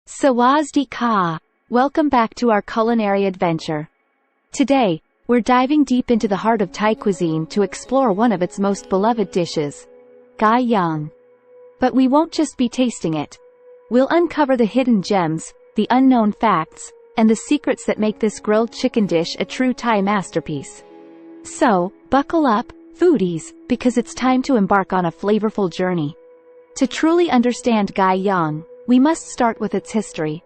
Sawasdee ka! Welcome back to our culinary adventure. Today, we're diving deep into the heart of Thai cuisine to explore one of its most beloved dishes, Gai Yang. But we won't just be tasting it. We'll uncover the hidden gems, the unknown facts, and the secrets that make this grilled chicken dish a true Thai masterpiece. So, buckle up, foodies, because it's time to embark on a flavorful journey. To truly understand Gai Yang, we must start with its history.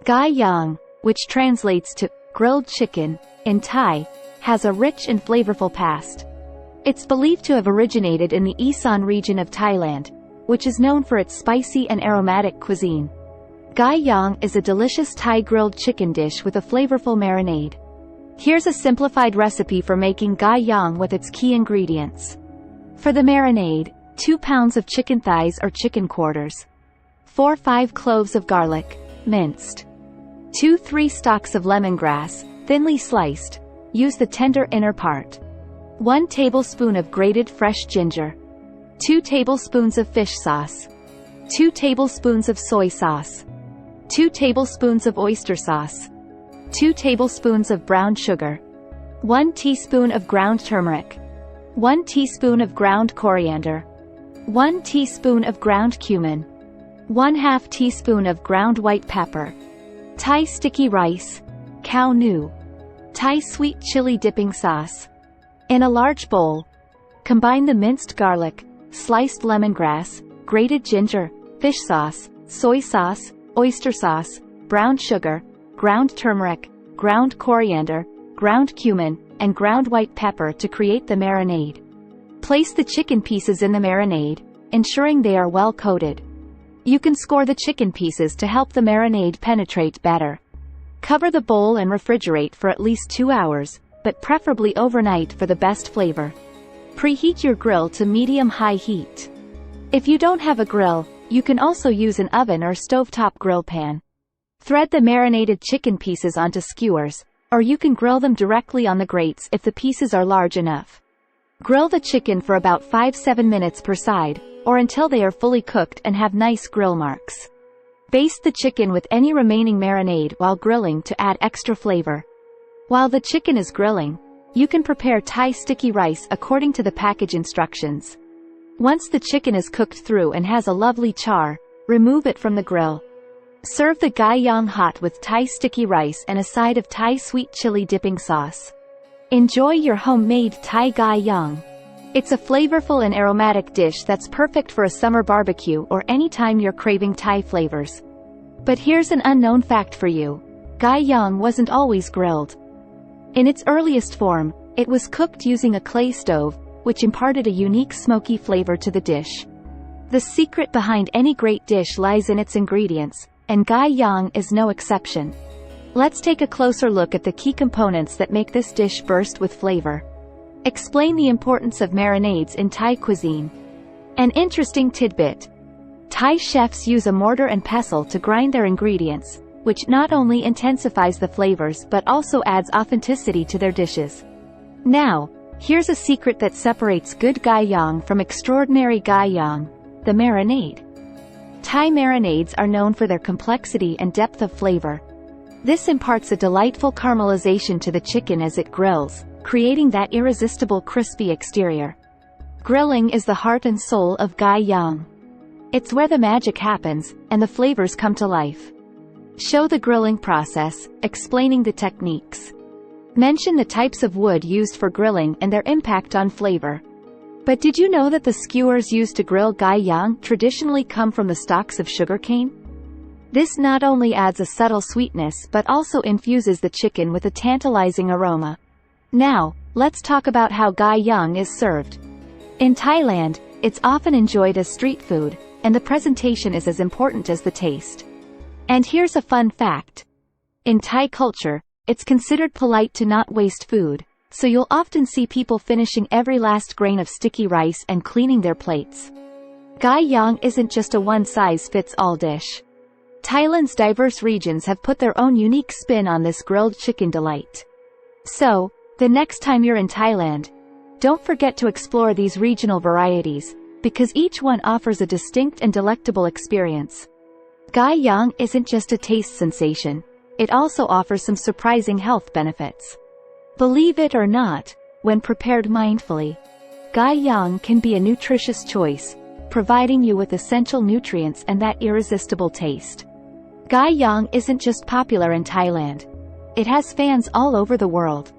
Gai Yang, which translates to grilled chicken in Thai, has a rich and flavorful past. It's believed to have originated in the Isan region of Thailand, which is known for its spicy and aromatic cuisine. Gai Yang is a delicious Thai grilled chicken dish with a flavorful marinade. Here's a simplified recipe for making Gai Yang with its key ingredients. For the marinade, 2 pounds of chicken thighs or chicken quarters, 4-5 cloves of garlic, minced, 2-3 stalks of lemongrass, thinly sliced, use the tender inner part, 1 tablespoon of grated fresh ginger, 2 tablespoons of fish sauce, 2 tablespoons of soy sauce, 2 tablespoons of oyster sauce, 2 tablespoons of brown sugar, 1 teaspoon of ground turmeric, 1 teaspoon of ground coriander, 1 teaspoon of ground cumin, 1/2 teaspoon of ground white pepper, Thai sticky rice, cow new, Thai sweet chili dipping sauce. In a large bowl, combine the minced garlic, sliced lemongrass, grated ginger, fish sauce, soy sauce, oyster sauce, brown sugar, ground turmeric, ground coriander, ground cumin, and ground white pepper to create the marinade. Place the chicken pieces in the marinade, ensuring they are well coated. You can score the chicken pieces to help the marinade penetrate better. Cover the bowl and refrigerate for at least 2 hours, but preferably overnight for the best flavor. Preheat your grill to medium-high heat. If you don't have a grill, you can also use an oven or stovetop grill pan. Thread the marinated chicken pieces onto skewers, or you can grill them directly on the grates if the pieces are large enough. Grill the chicken for about 5-7 minutes per side, or until they are fully cooked and have nice grill marks. Baste the chicken with any remaining marinade while grilling to add extra flavor. While the chicken is grilling, you can prepare Thai sticky rice according to the package instructions. Once the chicken is cooked through and has a lovely char, remove it from the grill. Serve the Gai Yang hot with Thai sticky rice and a side of Thai sweet chili dipping sauce. Enjoy your homemade Thai Gai Yang. It's a flavorful and aromatic dish that's perfect for a summer barbecue or anytime you're craving Thai flavors. But here's an unknown fact for you. Gai Yang wasn't always grilled. In its earliest form, it was cooked using a clay stove, which imparted a unique smoky flavor to the dish. The secret behind any great dish lies in its ingredients, and Gai Yang is no exception. Let's take a closer look at the key components that make this dish burst with flavor. Explain the importance of marinades in Thai cuisine. An interesting tidbit. Thai chefs use a mortar and pestle to grind their ingredients, which not only intensifies the flavors but also adds authenticity to their dishes. Now, here's a secret that separates good Gai Yang from extraordinary Gai Yang: the marinade. Thai marinades are known for their complexity and depth of flavor. This imparts a delightful caramelization to the chicken as it grills, creating that irresistible crispy exterior. Grilling is the heart and soul of Gai Yang. It's where the magic happens, and the flavors come to life. Show the grilling process, explaining the techniques. Mention the types of wood used for grilling and their impact on flavor. But did you know that the skewers used to grill Gai Yang traditionally come from the stalks of sugarcane? This not only adds a subtle sweetness but also infuses the chicken with a tantalizing aroma. Now, let's talk about how Gai Yang is served. In Thailand, it's often enjoyed as street food, and the presentation is as important as the taste. And here's a fun fact. In Thai culture, it's considered polite to not waste food, so you'll often see people finishing every last grain of sticky rice and cleaning their plates. Gai Yang isn't just a one-size-fits-all dish. Thailand's diverse regions have put their own unique spin on this grilled chicken delight. So, the next time you're in Thailand, don't forget to explore these regional varieties, because each one offers a distinct and delectable experience. Gai Yang isn't just a taste sensation, it also offers some surprising health benefits. Believe it or not, when prepared mindfully, Gai Yang can be a nutritious choice, providing you with essential nutrients and that irresistible taste. Gai Yang isn't just popular in Thailand. It has fans all over the world.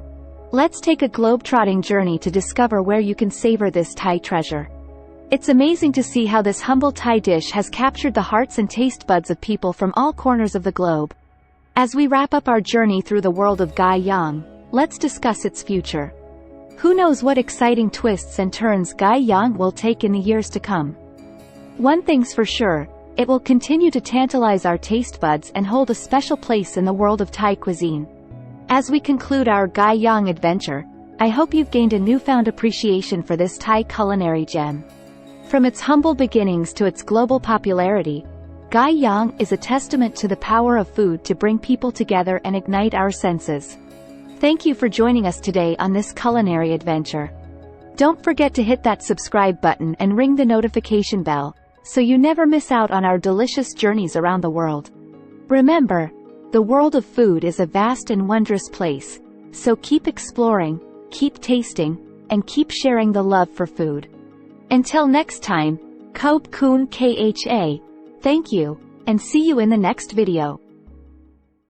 Let's take a globe-trotting journey to discover where you can savor this Thai treasure. It's amazing to see how this humble Thai dish has captured the hearts and taste buds of people from all corners of the globe. As we wrap up our journey through the world of Gai Yang, let's discuss its future. Who knows what exciting twists and turns Gai Yang will take in the years to come. One thing's for sure, it will continue to tantalize our taste buds and hold a special place in the world of Thai cuisine. As we conclude our Gai Yang adventure, I hope you've gained a newfound appreciation for this Thai culinary gem. From its humble beginnings to its global popularity, Gai Yang is a testament to the power of food to bring people together and ignite our senses. Thank you for joining us today on this culinary adventure. Don't forget to hit that subscribe button and ring the notification bell, so you never miss out on our delicious journeys around the world. Remember, the world of food is a vast and wondrous place, so keep exploring, keep tasting, and keep sharing the love for food. Until next time, Kob Kun Kha, thank you, and see you in the next video.